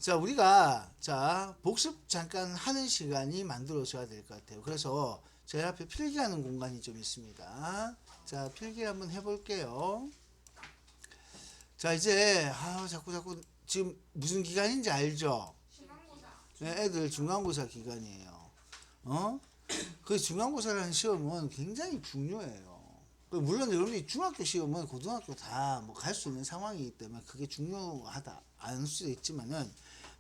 자, 우리가 복습 잠깐 하는 시간이 만들어져야 될 것 같아요. 그래서 저희 앞에 필기하는 공간이 좀 있습니다. 자, 필기 한번 해볼게요. 자, 이제 자꾸 지금 무슨 기간인지 알죠? 중간고사. 네, 애들 중간고사 기간이에요. 그 중간고사라는 시험은 굉장히 중요해요. 물론 여러분이 중학교 시험은 고등학교 다 뭐 갈 수 있는 상황이기 때문에 그게 중요하다 않을 수도 있지만은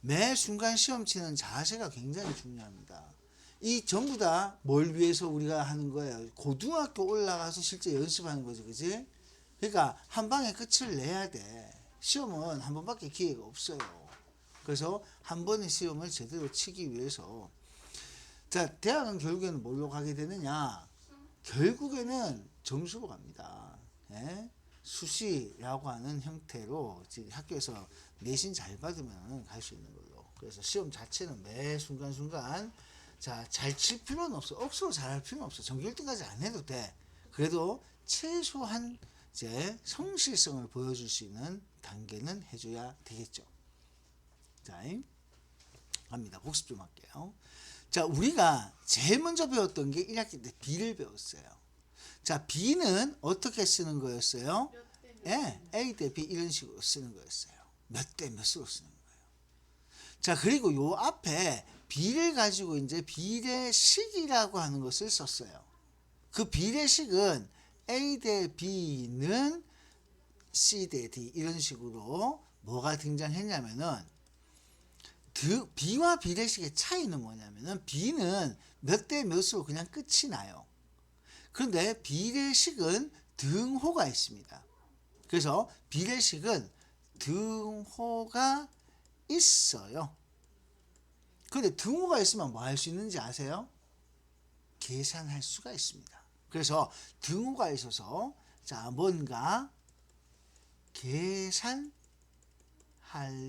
매 순간 시험 치는 자세가 굉장히 중요합니다. 이 전부 다 뭘 위해서 우리가 하는 거예요? 고등학교 올라가서 실제 연습하는 거지, 그지? 그러니까 한 방에 끝을 내야 돼. 시험은 한 번밖에 기회가 없어요. 그래서 한 번의 시험을 제대로 치기 위해서 자, 대학은 결국에는 뭘로 가게 되느냐? 결국에는 점수로 갑니다. 예? 수시라고 하는 형태로 지금 학교에서 내신 잘 받으면 갈 수 있는 걸로. 그래서 시험 자체는 매 순간순간 잘 칠 필요는 없어. 억수로 잘할 필요는 없어. 전교 1등까지 안 해도 돼. 그래도 최소한 이제 성실성을 보여줄 수 있는 단계는 해줘야 되겠죠. 자, 갑니다. 복습 좀 할게요. 자, 우리가 제일 먼저 배웠던 게 1학기 때 B를 배웠어요. 자, B는 어떻게 쓰는 거였어요? 예, A 대 B 이런 식으로 쓰는 거였어요. 몇 대 몇으로 쓰는 거예요. 자, 그리고 요 앞에 B를 가지고 이제 비례식이라고 하는 것을 썼어요. 그 비례식은 A 대 B는 C 대 D 이런 식으로 뭐가 등장했냐면은 B와 비례식의 차이는 뭐냐면은 B는 몇 대 몇으로 그냥 끝이 나요. 그런데 비례식은 등호가 있습니다. 그래서 비례식은 등호가 있어요. 그런데 등호가 있으면 뭐 할 수 있는지 아세요? 계산할 수가 있습니다. 그래서 등호가 있어서 뭔가 계산할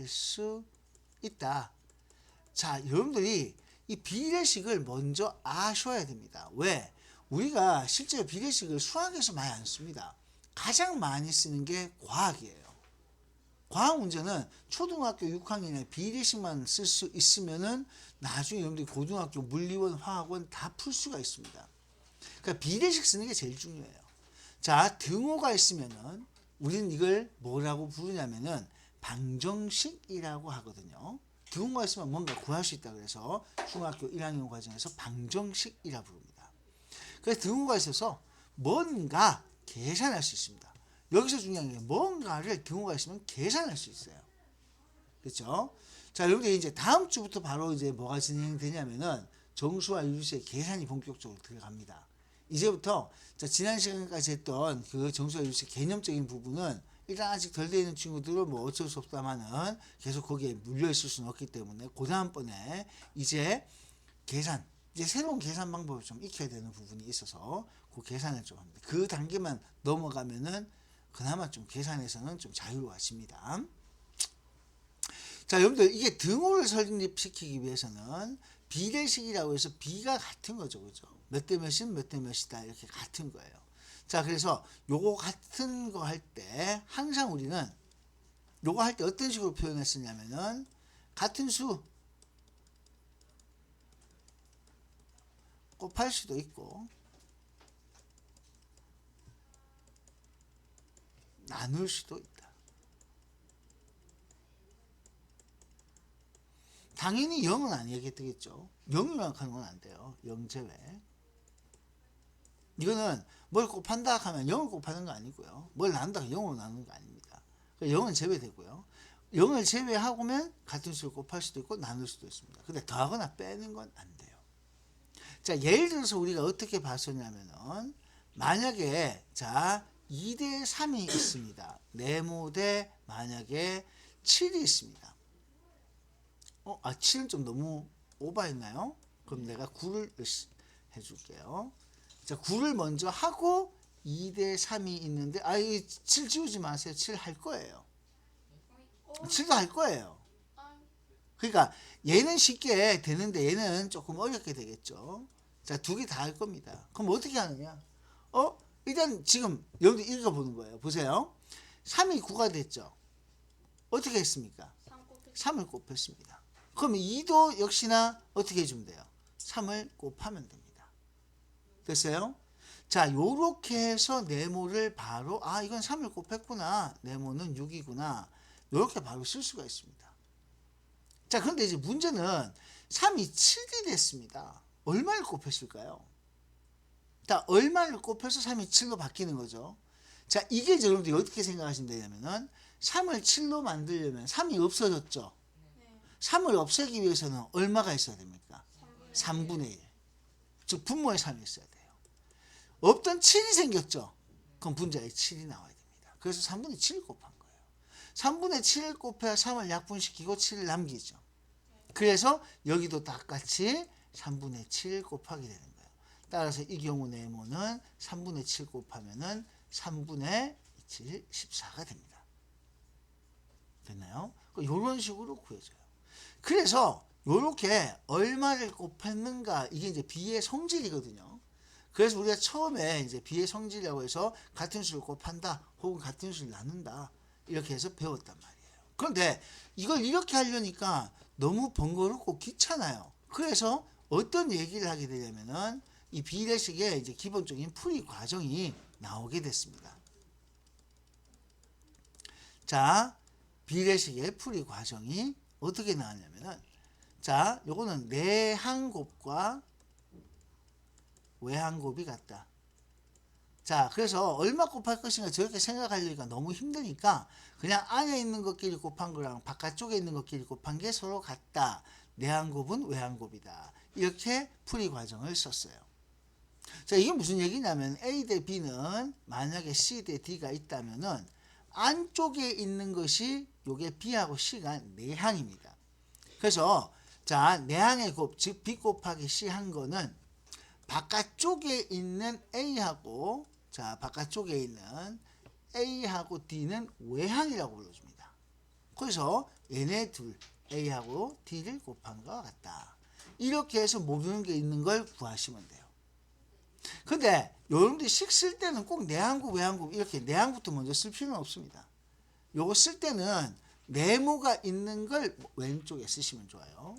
수 있다. 자, 여러분들이 이 비례식을 먼저 아셔야 됩니다. 왜? 우리가 실제로 비례식을 수학에서 많이 안 씁니다. 가장 많이 쓰는 게 과학이에요. 과학 문제는 초등학교 6학년에 비례식만 쓸 수 있으면은 나중에 여러분들이 고등학교 물리원, 화학원 다 풀 수가 있습니다. 그러니까 비례식 쓰는 게 제일 중요해요. 자, 등호가 있으면은 우리는 이걸 뭐라고 부르냐면은 방정식이라고 하거든요. 등호가 있으면 뭔가 구할 수 있다 그래서 중학교 1학년 과정에서 방정식이라 부릅니다. 그래서 등호가 있어서 뭔가 계산할 수 있습니다. 여기서 중요한 게 뭔가를 등호가 있으면 계산할 수 있어요. 그렇죠? 자, 여러분들 이제 다음 주부터 바로 이제 뭐가 진행되냐면은 정수와 유리수의 계산이 본격적으로 들어갑니다. 이제부터 지난 시간까지 했던 그 정수와 유리수의 개념적인 부분은 일단 아직 덜 되어 있는 친구들은 뭐 어쩔 수 없다마는 계속 거기에 물려 있을 수는 없기 때문에 그 다음번에 이제 계산, 이제 새로운 계산 방법을 좀 익혀야 되는 부분이 있어서 그 계산을 좀 합니다. 그 단계만 넘어가면은 그나마 좀 계산에서는 좀 자유로워집니다. 자, 여러분들 이게 등호를 설립시키기 위해서는 비례식이라고 해서 B가 같은 거죠. 그죠? 몇 대 몇이면 몇 대 몇이다. 이렇게 같은 거예요. 자, 그래서 요거 같은 거 할 때 항상 우리는 요거 할 때 어떤 식으로 표현했었냐면은 같은 수 곱할 수도 있고 나눌 수도 있다. 당연히 0은 안 얘기했겠죠. 0이랑 하는 건 안 돼요. 0 제외. 이거는 뭘 곱한다 하면 0을 곱하는 거 아니고요. 뭘 나눈다 하면 0으로 나누는 거 아닙니다. 0은 제외되고요. 0을 제외하고면 같은 수를 곱할 수도 있고 나눌 수도 있습니다. 근데 더하거나 빼는 건 안 돼요. 자, 예를 들어서 우리가 어떻게 봤었냐면은 만약에 2대 3이 있습니다. 네모대 만약에 7이 있습니다. 7은 좀 너무 오버했나요? 그럼 내가 9를 해줄게요. 자, 9를 먼저 하고 2대 3이 있는데 이 7 지우지 마세요. 7 할 거예요. 7도 할 거예요. 그러니까 얘는 쉽게 되는데 얘는 조금 어렵게 되겠죠. 자, 두 개 다 할 겁니다. 그럼 어떻게 하느냐? 일단 지금 여러분들 읽어보는 거예요. 보세요. 3이 9가 됐죠. 어떻게 했습니까? 3을 곱했습니다. 그러면 2도 역시나 어떻게 해주면 돼요? 3을 곱하면 됩니다. 됐어요? 자, 요렇게 해서 네모를 바로 이건 3을 곱했구나. 네모는 6이구나. 요렇게 바로 쓸 수가 있습니다. 자, 그런데 이제 문제는 3이 7이 됐습니다. 얼마를 곱했을까요? 자, 얼마를 곱해서 3이 7로 바뀌는 거죠. 자, 이게 이제 여러분들이 어떻게 생각하시면 되냐면은 3을 7로 만들려면 3이 없어졌죠. 3을 없애기 위해서는 얼마가 있어야 됩니까? 3분의 1. 즉 분모에 3이 있어야 돼요. 없던 7이 생겼죠. 그럼 분자에 7이 나와야 됩니다. 그래서 3분의 7을 곱한 거예요. 3분의 7을 곱해야 3을 약분시키고 7을 남기죠. 그래서 여기도 똑같이 3분의 7 곱하게 되는 거예요. 따라서 이 경우 네모는 3분의 7 곱하면은 3분의 7, 14가 됩니다. 됐나요? 이런 식으로 구해져요. 그래서 이렇게 얼마를 곱했는가 이게 이제 비의 성질이거든요. 그래서 우리가 처음에 이제 비의 성질이라고 해서 같은 수를 곱한다 혹은 같은 수를 나눈다 이렇게 해서 배웠단 말이에요. 그런데 이걸 이렇게 하려니까 너무 번거롭고 귀찮아요. 그래서 어떤 얘기를 하게 되냐면은 이 비례식의 이제 기본적인 풀이 과정이 나오게 됐습니다. 자, 비례식의 풀이 과정이 어떻게 나왔냐면은 자, 요거는 내항곱과 외항곱이 같다. 자, 그래서 얼마 곱할 것인가 저렇게 생각하려니까 너무 힘드니까 그냥 안에 있는 것끼리 곱한 거랑 바깥쪽에 있는 것끼리 곱한 게 서로 같다. 내항곱은 외항곱이다. 이렇게 풀이 과정을 썼어요. 자, 이게 무슨 얘기냐면 A 대 B는 만약에 C 대 D가 있다면은 안쪽에 있는 것이 요게 B하고 C가 내항입니다. 그래서 자, 내항의 곱, 즉 B 곱하기 C 한 거는 바깥쪽에 있는 A하고 자, 바깥쪽에 있는 A하고 D는 외항이라고 불러줍니다. 그래서 얘네 둘 A하고 D를 곱한 것과 같다. 이렇게 해서 모르는 게 있는 걸 구하시면 돼요. 근데 여러분들이 식 쓸 때는 꼭 내항곱, 외항곱 이렇게 내항부터 먼저 쓸 필요는 없습니다. 요거 쓸 때는 네모가 있는 걸 왼쪽에 쓰시면 좋아요.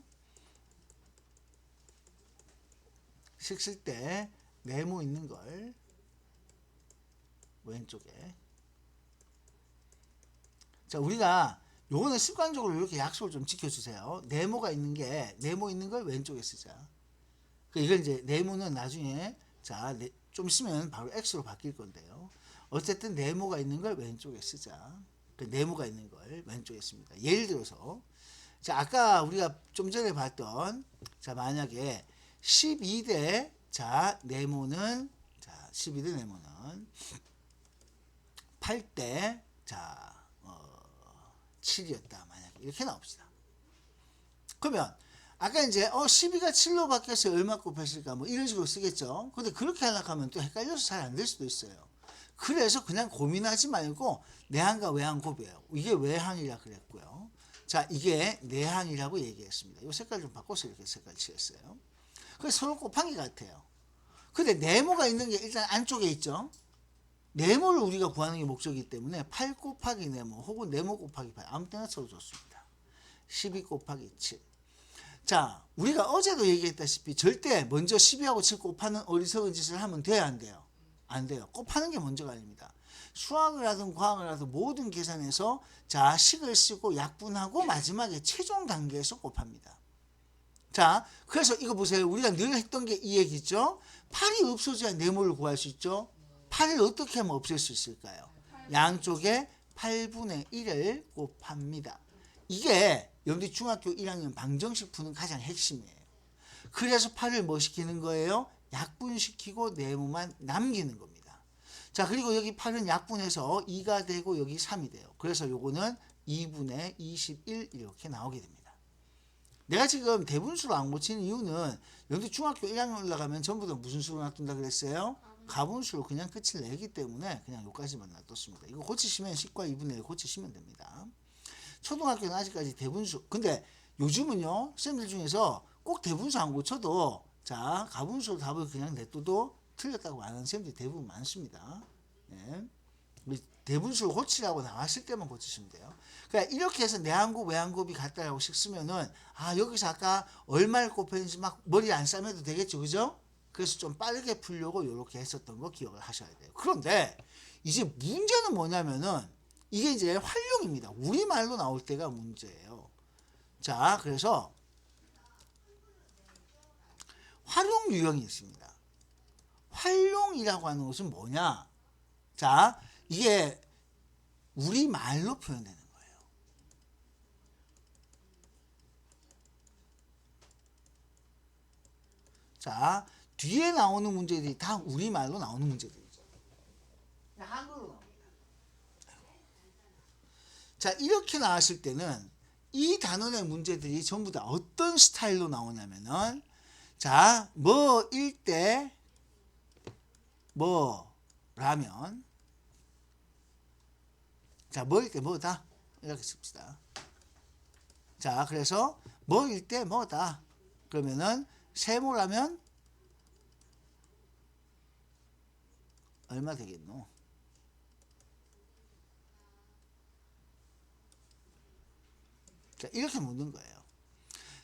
식 쓸 때 네모 있는 걸 왼쪽에. 자, 우리가 요거는 습관적으로 이렇게 약속을 좀 지켜주세요. 네모 있는 걸 왼쪽에 쓰자. 이건 이제 네모는 나중에 자, 좀 있으면 바로 X로 바뀔 건데요. 어쨌든 네모가 있는 걸 왼쪽에 쓰자. 네모가 있는 걸 왼쪽에 씁니다. 예를 들어서 자, 아까 우리가 좀 전에 봤던 자, 만약에 12대 자, 네모는 자, 12대 네모는 8대 자, 7이었다. 만약에 이렇게 나옵시다. 그러면 아까 이제 12가 7로 바뀌어서 얼마 곱했을까 뭐 이런 식으로 쓰겠죠. 근데 그렇게 하려고 하면 또 헷갈려서 잘 안 될 수도 있어요. 그래서 그냥 고민하지 말고 내항과 외항곱이에요. 이게 외항이라 그랬고요. 자, 이게 내항이라고 얘기했습니다. 이 색깔 좀 바꿔서 이렇게 색깔 칠했어요. 그래서 서로 곱한 게 같아요. 근데 네모가 있는 게 일단 안쪽에 있죠. 네모를 우리가 구하는 게 목적이기 때문에 8 곱하기 네모 혹은 네모 곱하기 8 아무 때나 써도 좋습니다. 12 곱하기 7. 자, 우리가 어제도 얘기했다시피 절대 먼저 12하고 7 곱하는 어리석은 짓을 하면 돼야 안 돼요? 안 돼요. 곱하는 게 먼저가 아닙니다. 수학을 하든 과학을 하든 모든 계산에서 자, 식을 쓰고 약분하고 마지막에 최종 단계에서 곱합니다. 자, 그래서 이거 보세요. 우리가 늘 했던 게 이 얘기죠. 8이 없어져야 네모를 구할 수 있죠. 8을 어떻게 하면 없앨 수 있을까요? 양쪽에 8분의 1을 곱합니다. 이게 여러분들 중학교 1학년 방정식 푸는 가장 핵심이에요. 그래서 8을 뭐 시키는 거예요? 약분시키고 네모만 남기는 겁니다. 자, 그리고 여기 8은 약분해서 2가 되고 여기 3이 돼요. 그래서 요거는 2분의 21 이렇게 나오게 됩니다. 내가 지금 대분수로 안 고치는 이유는 여기 중학교 1학년 올라가면 전부 다 무슨 수로 놔둔다 그랬어요? 가분수로 그냥 끝을 내기 때문에 그냥 여기까지만 놔뒀습니다. 이거 고치시면 10과 2분의 1 고치시면 됩니다. 초등학교는 아직까지 대분수. 근데 요즘은요, 쌤들 중에서 꼭 대분수 안 고쳐도 자, 가분수로 답을 그냥 냅둬도 틀렸다고 안 하는 쌤들이 대부분 많습니다. 네. 대분수를 고치라고 나왔을 때만 고치시면 돼요. 그러니까 이렇게 해서 내항곱 외항곱이 같다라고 식 쓰면은 여기서 아까 얼마를 곱했는지 막 머리 안 싸매도 되겠죠, 그죠? 그래서 좀 빠르게 풀려고 이렇게 했었던 거 기억을 하셔야 돼요. 그런데 이제 문제는 뭐냐면은 이게 이제 활용입니다. 우리말로 나올 때가 문제예요. 자, 그래서 활용 유형이 있습니다. 활용이라고 하는 것은 뭐냐? 자, 이게 우리말로 표현되는 거예요. 자, 뒤에 나오는 문제들이 다 우리말로 나오는 문제들이죠. 한글로 나옵니다. 자, 이렇게 나왔을 때는 이 단원의 문제들이 전부 다 어떤 스타일로 나오냐면은 자, 뭐일 때 뭐라면 자, 뭐일 때 뭐다 이렇게 씁시다. 자, 그래서 뭐일 때 뭐다 그러면은 세모라면 얼마 되겠노? 자, 이렇게 묻는 거예요.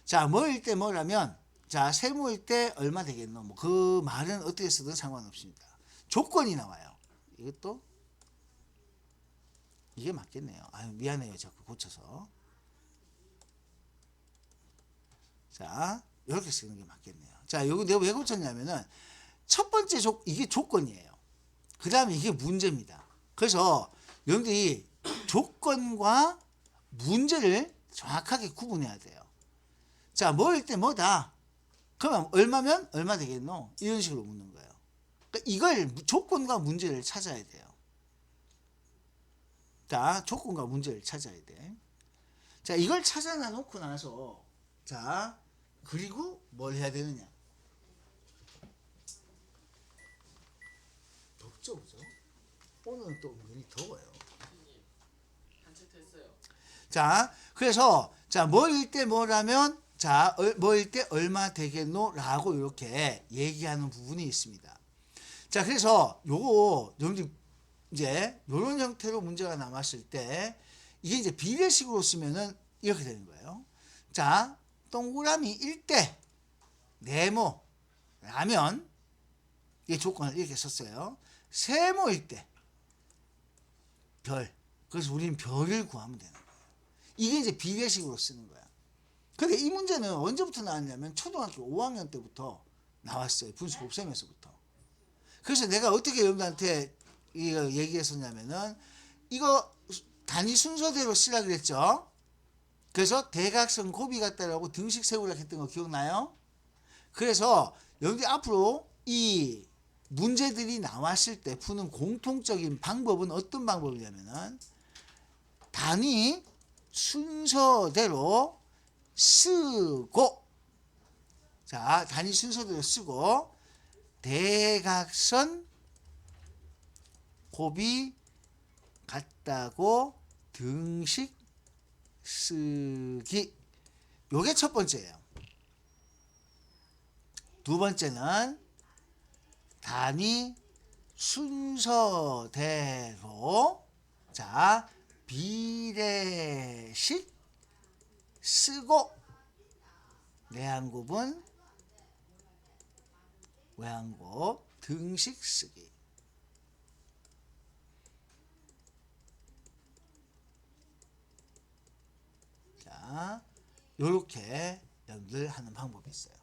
자, 뭐일 때 뭐라면 자, 세모일 때 얼마 되겠노? 뭐 그 말은 어떻게 쓰든 상관없습니다. 조건이 나와요. 이것도 이게 맞겠네요. 미안해요. 자꾸 고쳐서. 자, 이렇게 쓰는 게 맞겠네요. 자, 여기 내가 왜 고쳤냐면은 첫 번째 이게 조건이에요. 그 다음에 이게 문제입니다. 그래서 여러분들이 조건과 문제를 정확하게 구분해야 돼요. 자, 뭐일 때 뭐다. 그러면 얼마면 얼마 되겠노? 이런 식으로 묻는 거예요. 그러니까 이걸 조건과 문제를 찾아야 돼요. 자, 조건과 문제를 찾아야 돼. 자, 이걸 찾아놔 놓고 나서 자, 그리고 뭘 해야 되느냐? 덥죠, 그죠? 오늘은 또 은근히 더워요. 자, 그래서 자, 뭐일 때 뭐라면 자, 뭐일 때 얼마 되겠노? 라고 이렇게 얘기하는 부분이 있습니다. 자, 그래서 요거 여러분들 이제 이런 형태로 문제가 남았을 때 이게 이제 비례식으로 쓰면은 이렇게 되는 거예요. 자, 동그라미 1대 네모라면 이 조건을 이렇게 썼어요. 세모일 때 별. 그래서 우리는 별을 구하면 되는 거예요. 이게 이제 비례식으로 쓰는 거야. 근데 이 문제는 언제부터 나왔냐면 초등학교 5학년 때부터 나왔어요. 분수 곱셈에서부터. 그래서 내가 어떻게 여러분들한테 이거 얘기했었냐면은 이거 단위 순서대로 쓰라 그랬죠. 그래서 대각선 곱이 같다라고 등식 세우라 했던 거 기억나요? 그래서 여러분들 앞으로 이 문제들이 나왔을 때 푸는 공통적인 방법은 어떤 방법이냐면은 단위 순서대로 쓰고 자, 단위 순서대로 쓰고 대각선 곱이 같다고 등식 쓰기. 요게 첫 번째예요. 두 번째는 단위 순서대로 자, 비례식 쓰고 내항곱은 외항곱 등식 쓰기. 자, 요렇게 여러분들 하는 방법이 있어요.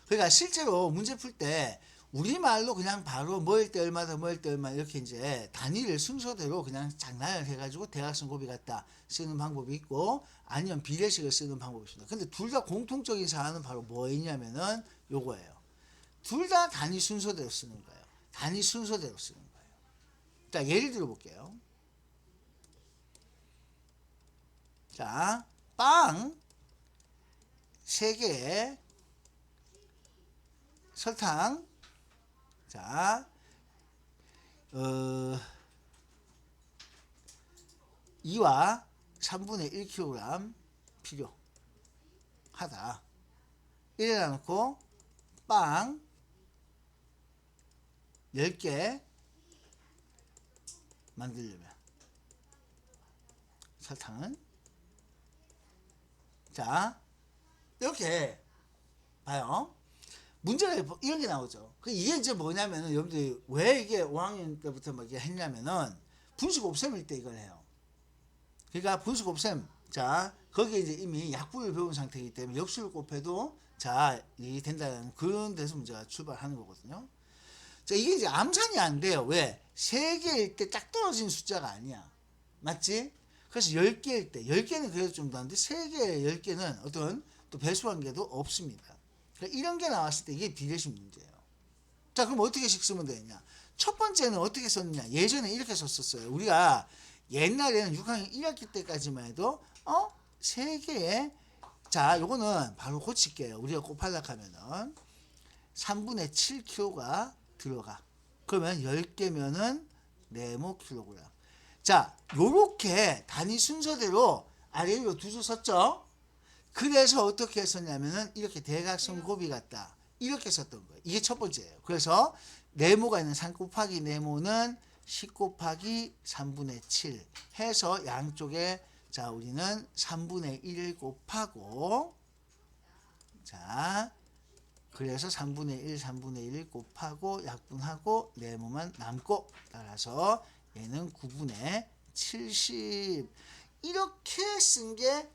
그러니까 실제로 문제 풀 때 우리말로 그냥 바로 뭐일 때 얼마다 뭐일 때 얼마 이렇게 이제 단위를 순서대로 그냥 장난을 해가지고 대각선 곱이 같다 쓰는 방법이 있고 아니면 비례식을 쓰는 방법이 있습니다. 근데 둘 다 공통적인 사안은 바로 뭐였냐면은 요거예요. 둘 다 단위 순서대로 쓰는 거예요. 단위 순서대로 쓰는 거예요. 자, 예를 들어 볼게요. 자, 빵 3개에 설탕 자, 2와 3분의 1kg 필요하다. 이래 놓고 빵 10개 만들려면. 설탕은. 자, 이렇게 봐요. 문제가 이런 게 나오죠. 이게 이제 뭐냐면은 여러분들이 왜 이게 5학년 때부터 막 이게 했냐면은 분수 곱셈일 때 이걸 해요. 그러니까 분수 곱셈. 자, 거기에 이제 이미 약분을 배운 상태이기 때문에 역수를 곱해도 자, 이 된다는 그런 데서 문제가 출발하는 거거든요. 자, 이게 이제 암산이 안 돼요. 왜? 3개일 때 딱 떨어진 숫자가 아니야. 맞지? 그래서 10개일 때, 10개는 그래도 좀 나는데 3개, 10개는 어떤 또 배수 관계도 없습니다. 그러니까 이런 게 나왔을 때 이게 비례식 문제예요. 자, 그럼 어떻게씩 쓰면 되냐? 첫 번째는 어떻게 썼느냐? 예전에 이렇게 썼었어요. 우리가 옛날에는 6학년 1학기 때까지만 해도 3개에 자, 요거는 바로 고칠게요. 우리가 곱하려고 하면은 3분의 7kg가 들어가. 그러면 10개면은 네모 킬로그램. 자, 요렇게 단위 순서대로 아래 위로 두 줄 썼죠? 그래서 어떻게 했었냐면은 이렇게 대각선 곱이 같다. 이렇게 썼던 거예요. 이게 첫 번째예요. 그래서 네모가 있는 3 곱하기 네모는 10 곱하기 3분의 7 해서 양쪽에 자, 우리는 3분의 1 곱하고 자, 그래서 3분의 1, 3분의 1 곱하고 약분하고 네모만 남고 따라서 얘는 9분의 70 이렇게 쓴 게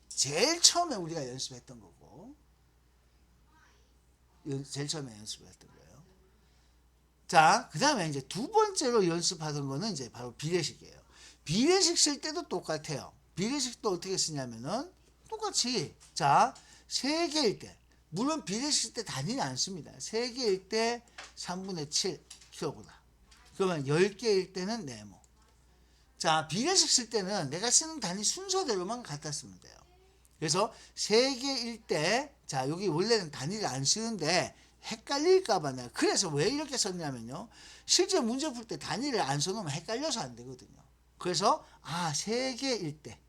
제일 처음에 우리가 연습했던 거고 제일 처음에 연습했던 거예요. 자, 그 다음에 이제 두 번째로 연습하던 거는 이제 바로 비례식이에요. 비례식 쓸 때도 똑같아요. 비례식도 어떻게 쓰냐면은 똑같이 자, 3개일 때 물론 비례식 때 단위는 안 씁니다. 3개일 때 3분의 7kg. 그러면 10개일 때는 네모. 자, 비례식 쓸 때는 내가 쓰는 단위 순서대로만 갖다 쓰면 돼요. 그래서 3개일 때, 자, 여기 원래는 단위를 안 쓰는데 헷갈릴까봐 내가 그래서 왜 이렇게 썼냐면요. 실제 문제 풀 때 단위를 안 써놓으면 헷갈려서 안 되거든요. 그래서, 3개일 때.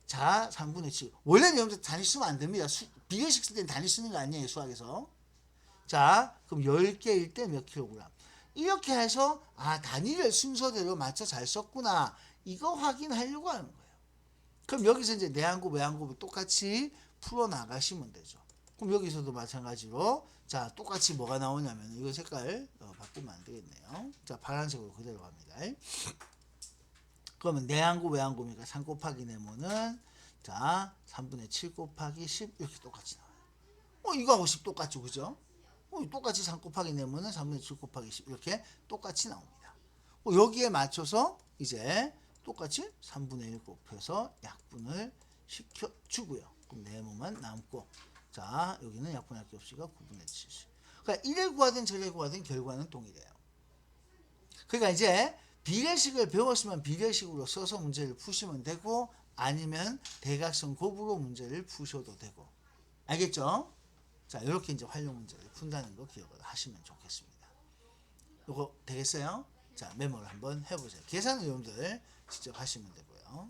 자, 3분의 7. 원래는 여기서 단위 쓰면 안 됩니다. 비례식 쓸 때는 단위 쓰는 거 아니에요, 수학에서. 자, 그럼 10개일 때 몇 킬로그램. 이렇게 해서, 단위를 순서대로 맞춰 잘 썼구나. 이거 확인하려고 하는 거예요. 그럼 여기서 이제 내항곱, 외항곱을 똑같이 풀어 나가시면 되죠. 그럼 여기서도 마찬가지로, 자, 똑같이 뭐가 나오냐면, 이거 색깔 바꾸면 안 되겠네요. 자, 파란색으로 그대로 갑니다. 그러면 내항곱, 외항곱이니까 3 곱하기 네모는 자, 3분의 7 곱하기 10 이렇게 똑같이 나와요. 이거하고 10 똑같죠, 그죠? 똑같이 3 곱하기 네모는 3분의 7 곱하기 10 이렇게 똑같이 나옵니다. 여기에 맞춰서 이제 똑같이 3분의 1 곱해서 약분을 시켜주고요. 그럼 네모만 남고 자, 여기는 약분할 게 없으니까 9분의 70. 그러니까 1을 구하든 저를 구하든 결과는 동일해요. 그러니까 이제 비례식을 배웠으면 비례식으로 써서 문제를 푸시면 되고 아니면 대각선 곱으로 문제를 푸셔도 되고 알겠죠? 자, 이렇게 이제 활용 문제를 푼다는 거 기억을 하시면 좋겠습니다. 이거 되겠어요? 자, 메모를 한번 해보세요. 계산은 여러분들 직접 하시면 되고요.